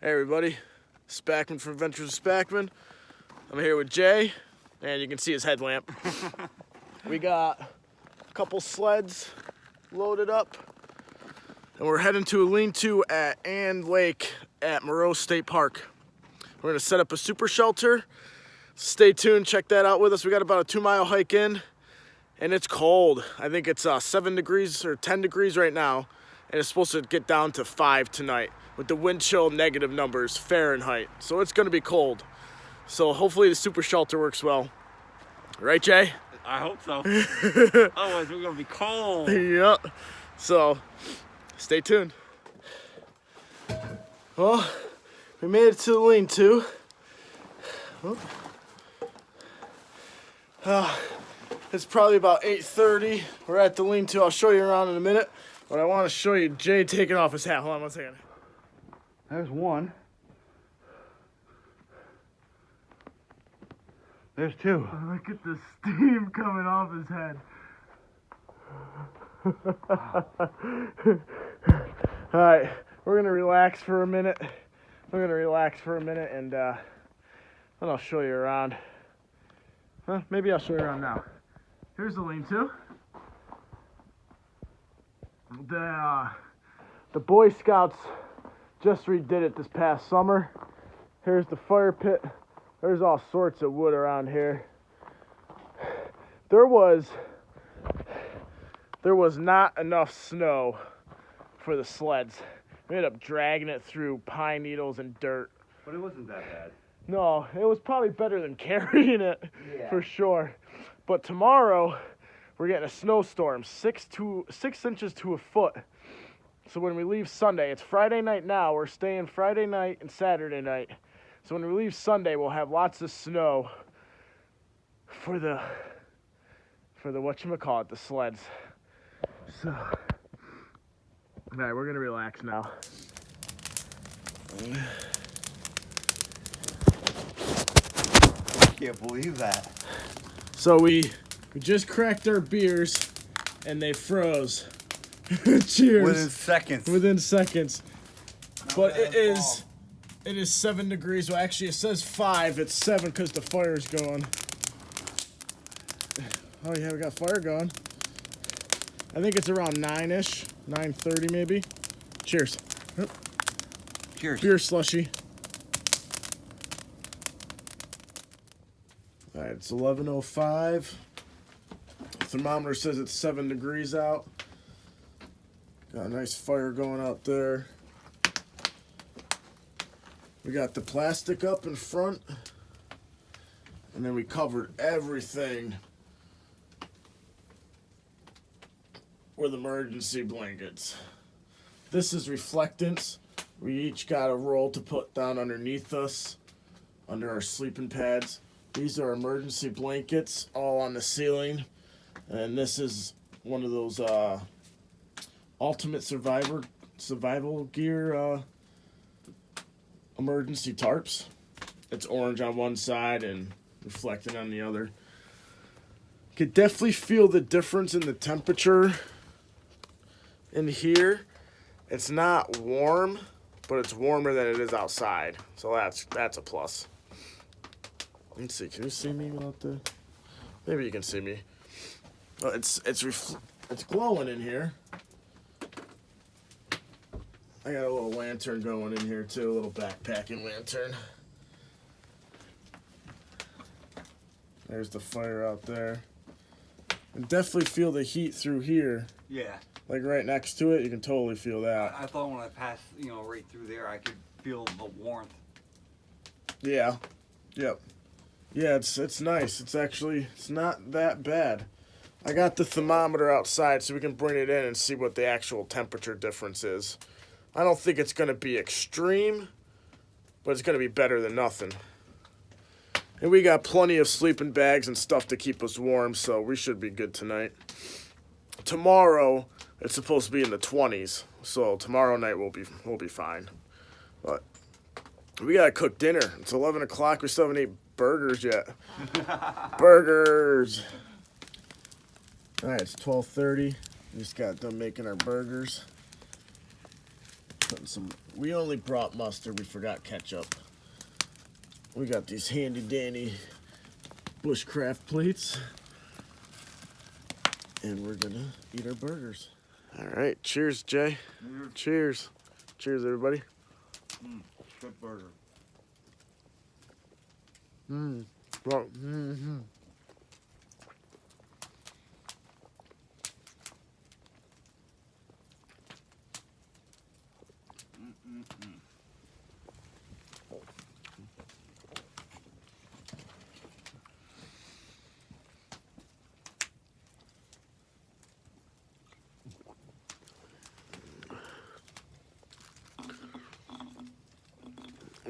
Hey everybody, Spackman from Adventures of Spackman. I'm here with Jay, and you can see his headlamp. We got a couple sleds loaded up, and we're heading to a lean-to at Ann Lake at Moreau State Park. We're gonna set up a super shelter. Stay tuned, check that out with us. We got about a 2-mile hike in, and it's cold. I think it's 7 degrees or 10 degrees right now, and it's supposed to get down to 5 tonight with the wind chill negative numbers Fahrenheit. So it's gonna be cold. So hopefully the super shelter works well. Right, Jay? I hope so. Otherwise we're gonna be cold. Yep. So stay tuned. Well, we made it to the lean-to. It's probably about 8:30. We're at the lean-to. I'll show you around in a minute. But I want to show you Jay taking off his hat. Hold on one second. There's one. There's two. Look at the steam coming off his head. All right, we're gonna relax for a minute. And then I'll show you around. Maybe I'll show you around now. Here's the lean-to. The Boy Scouts just redid it this past summer. Here's the fire pit. There's all sorts of wood around here. There was not enough snow for the sleds. We ended up dragging it through pine needles and dirt. But it wasn't that bad. No, it was probably better than carrying it, for sure. But tomorrow, we're getting a snowstorm, 6 inches to a foot. So when we leave Sunday, it's Friday night now. We're staying Friday night and Saturday night. So when we leave Sunday, we'll have lots of snow for the whatchamacallit, the sleds. So, all right, we're gonna relax now. Can't believe that. So we just cracked our beers, and they froze. Cheers. Within seconds. But it is 7 degrees. Well, actually, it says 5. It's 7 because the fire's going. Oh yeah, we got fire going. I think it's around 9-ish, 9:30 maybe. Cheers. Cheers. Beer slushy. All right, it's 11:05. The thermometer says it's 7 degrees out. Got a nice fire going out there. We got the plastic up in front, and then we covered everything with emergency blankets. This is reflectance. We each got a roll to put down underneath us, under our sleeping pads. These are emergency blankets all on the ceiling, and this is one of those ultimate survival gear emergency tarps. It's orange on one side and reflecting on the other. Could definitely feel the difference in the temperature in here. It's not warm, but it's warmer than it is outside, so that's a plus. Let's see, can you see me out there? Maybe you can see me. Well, it's glowing in here. I got a little lantern going in here too, a little backpacking lantern. There's the fire out there. And definitely feel the heat through here. Yeah. Like right next to it, you can totally feel that. I thought when I passed, right through there, I could feel the warmth. Yeah. Yep. Yeah, it's nice. It's not that bad. I got the thermometer outside so we can bring it in and see what the actual temperature difference is. I don't think it's going to be extreme, but it's going to be better than nothing. And we got plenty of sleeping bags and stuff to keep us warm, so we should be good tonight. Tomorrow, it's supposed to be in the 20s, so tomorrow night we'll be fine. But we got to cook dinner. It's 11 o'clock. We still haven't ate burgers yet. Burgers. All right, it's 12:30. We just got done making our burgers. Putting some. We only brought mustard. We forgot ketchup. We got these handy dandy bushcraft plates, and we're gonna eat our burgers. All right, cheers, Jay. Cheers. Cheers, everybody. Good burger. Well,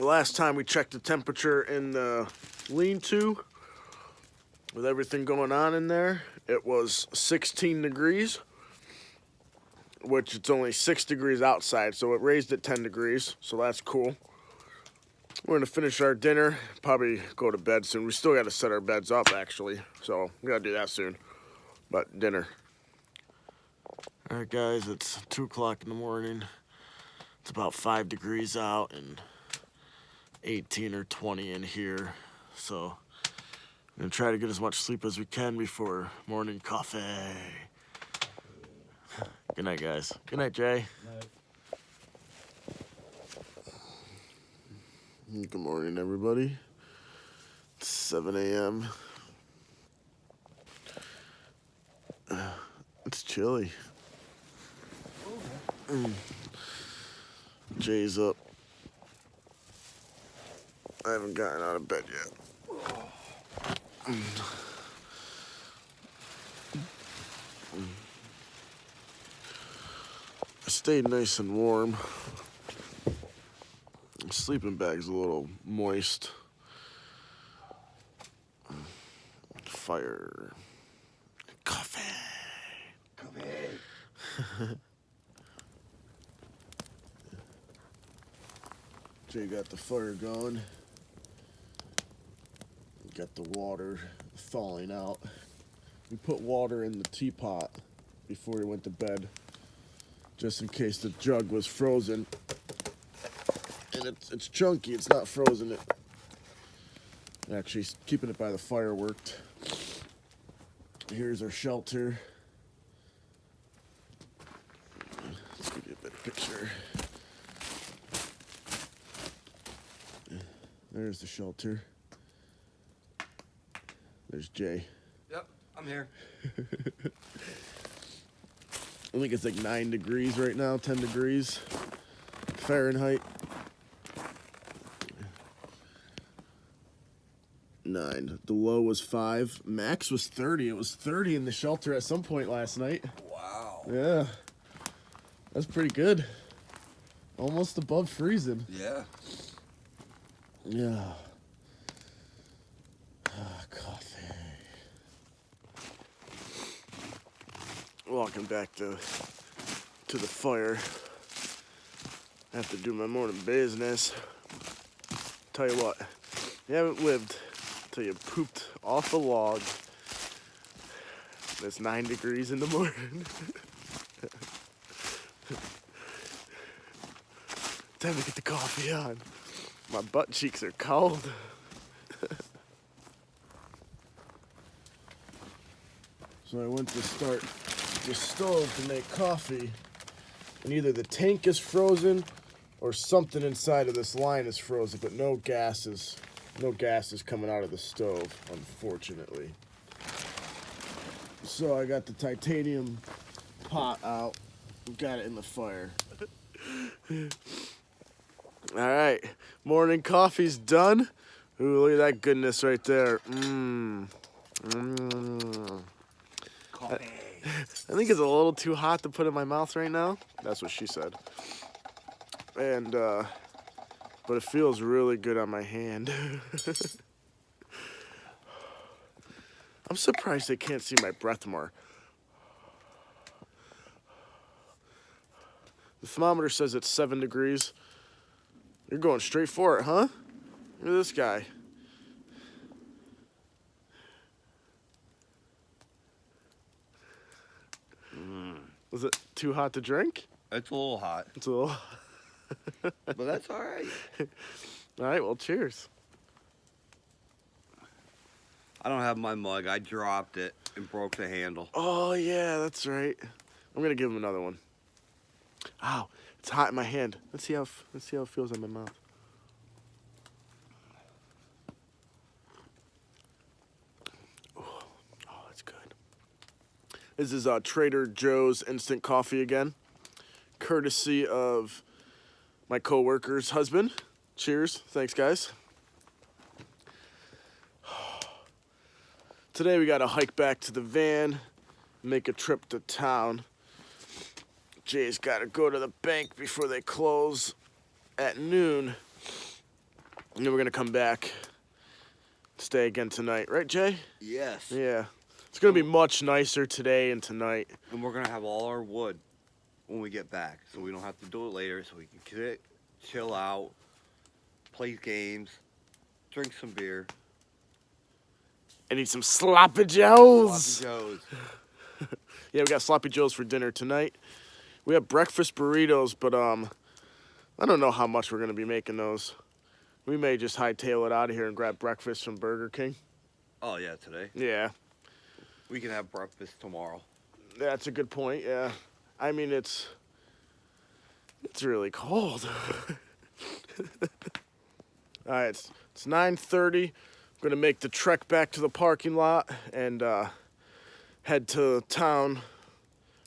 The last time we checked the temperature in the lean-to, with everything going on in there, it was 16 degrees, which it's only 6 degrees outside, so it raised it 10 degrees, so that's cool. We're gonna finish our dinner, probably go to bed soon. We still gotta set our beds up, actually, so we gotta do that soon, but dinner. All right, guys, it's 2 o'clock in the morning. It's about 5 degrees out and 18 or 20 in here, so I'm gonna try to get as much sleep as we can before morning coffee. Good night, guys. Good night, Jay. Good morning, everybody. It's 7 a.m. It's chilly. Jay's up. I haven't gotten out of bed yet. I stayed nice and warm. The sleeping bag's a little moist. Fire. Coffee. Jay got the fire going. Got the water thawing out. We put water in the teapot before we went to bed, just in case the jug was frozen. And it's chunky, it's not frozen. Actually, keeping it by the fire worked. Here's our shelter. Let's give you a better picture. There's the shelter. There's Jay. Yep, I'm here. I think it's like 9 degrees right now, 10 degrees Fahrenheit. 9. The low was 5. Max was 30. It was 30 in the shelter at some point last night. Wow. Yeah. That's pretty good. Almost above freezing. Yeah. Yeah. Coffee. Walking back to the fire. I have to do my morning business. Tell you what, you haven't lived till you pooped off a log. It's 9 degrees in the morning. Time to get the coffee on. My butt cheeks are cold. So I went to start the stove to make coffee, and either the tank is frozen or something inside of this line is frozen, but no gas is coming out of the stove, unfortunately. So I got the titanium pot out, got it in the fire. All right, morning coffee's done. Ooh, look at that goodness right there. Coffee. I think it's a little too hot to put in my mouth right now. That's what she said. And, but it feels really good on my hand. I'm surprised they can't see my breath more. The thermometer says it's 7 degrees. You're going straight for it, huh? Look at this guy. Was it too hot to drink? It's a little hot. It's a little... But that's all right. All right, well, cheers. I don't have my mug. I dropped it and broke the handle. Oh, yeah, that's right. I'm going to give him another one. Ow, it's hot in my hand. Let's see how it feels in my mouth. Oh, that's good. This is Trader Joe's instant coffee again, courtesy of my coworker's husband. Cheers. Thanks, guys. Today we got to hike back to the van, make a trip to town. Jay's got to go to the bank before they close at noon. And then we're going to come back, stay again tonight. Right, Jay? Yes. Yeah. It's going to be much nicer today and tonight. And we're going to have all our wood when we get back, so we don't have to do it later, so we can sit, chill out, play games, drink some beer. And eat some Sloppy Joes. Sloppy Joes. Yeah, we got Sloppy Joes for dinner tonight. We have breakfast burritos, but I don't know how much we're going to be making those. We may just hightail it out of here and grab breakfast from Burger King. Oh, yeah, today. Yeah. We can have breakfast tomorrow. That's a good point, yeah. I mean, it's really cold. All right, it's 9:30. I'm going to make the trek back to the parking lot and head to town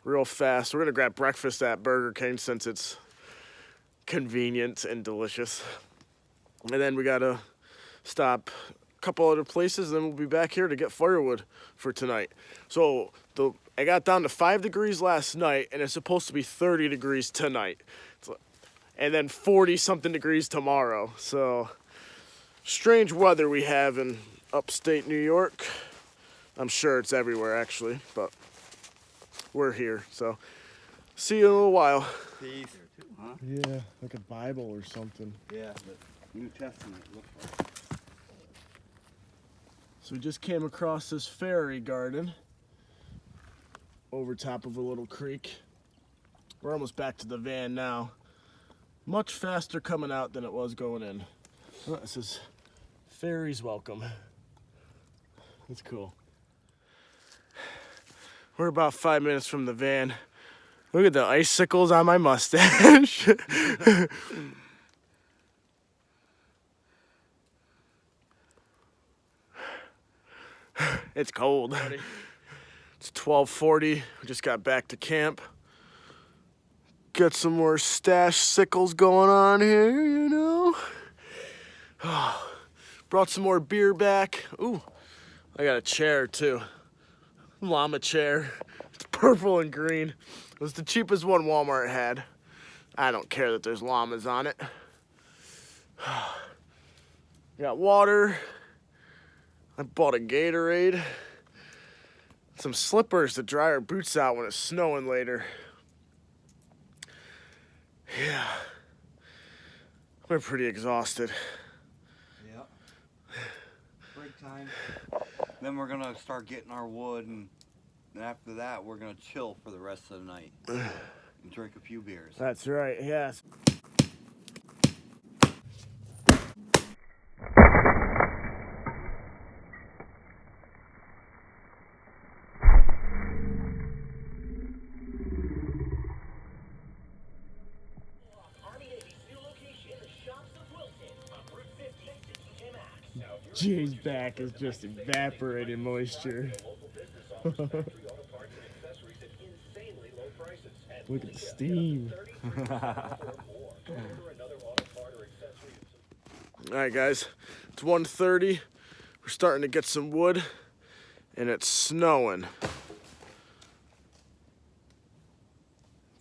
real fast. We're going to grab breakfast at Burger King since it's convenient and delicious. And then we got to stop a couple other places, and then we'll be back here to get firewood for tonight. So I got down to 5 degrees last night, and it's supposed to be 30 degrees tonight. And then 40-something degrees tomorrow. So strange weather we have in upstate New York. I'm sure it's everywhere, actually, but we're here. So see you in a little while. Peace. Huh? Yeah, like a Bible or something. Yeah, the New Testament looks like. So we just came across this fairy garden over top of a little creek. We're almost back to the van now. Much faster coming out than it was going in. Oh, it says, fairies welcome. That's cool. We're about 5 minutes from the van. Look at the icicles on my mustache. It's cold. It's 12:40. We just got back to camp. Got some more stash sickles going on here, you know. Brought some more beer back. Ooh, I got a chair too. Llama chair. It's purple and green. It was the cheapest one Walmart had. I don't care that there's llamas on it. Got water. I bought a Gatorade. Some slippers to dry our boots out when it's snowing later. Yeah. We're pretty exhausted. Yep. Break time. Then we're going to start getting our wood, and after that, we're going to chill for the rest of the night and drink a few beers. That's right, yes. Jay's back is just evaporating moisture. Look at the steam. Alright guys, it's 1:30. We're starting to get some wood and it's snowing.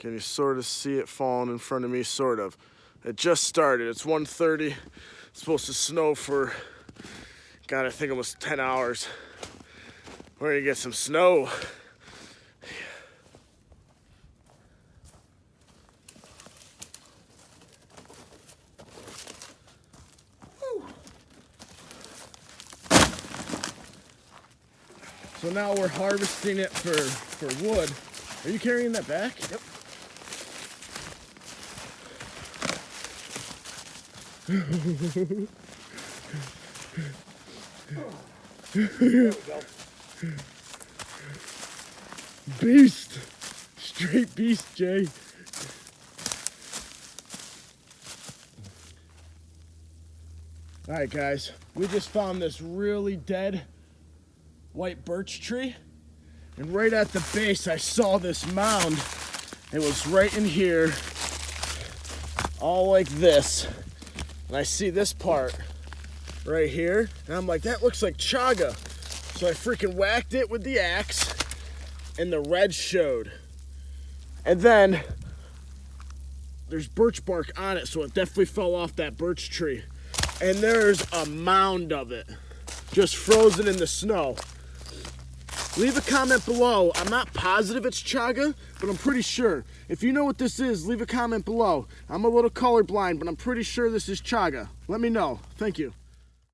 Can you sort of see it falling in front of me? Sort of. It just started. It's 1:30. It's supposed to snow for, God, I think almost 10 hours. We're gonna get some snow. So now we're harvesting it for wood. Are you carrying that back? Yep. Beast. Straight beast, Jay. All right, guys, we just found this really dead white birch tree, and right at the base I saw this mound. It was right in here, all like this, and I see this part right here, and I'm like, that looks like chaga. So I freaking whacked it with the axe, and the red showed. And then there's birch bark on it, so it definitely fell off that birch tree. And there's a mound of it, just frozen in the snow. Leave a comment below. I'm not positive it's chaga, but I'm pretty sure. If you know what this is, leave a comment below. I'm a little colorblind, but I'm pretty sure this is chaga. Let me know. Thank you.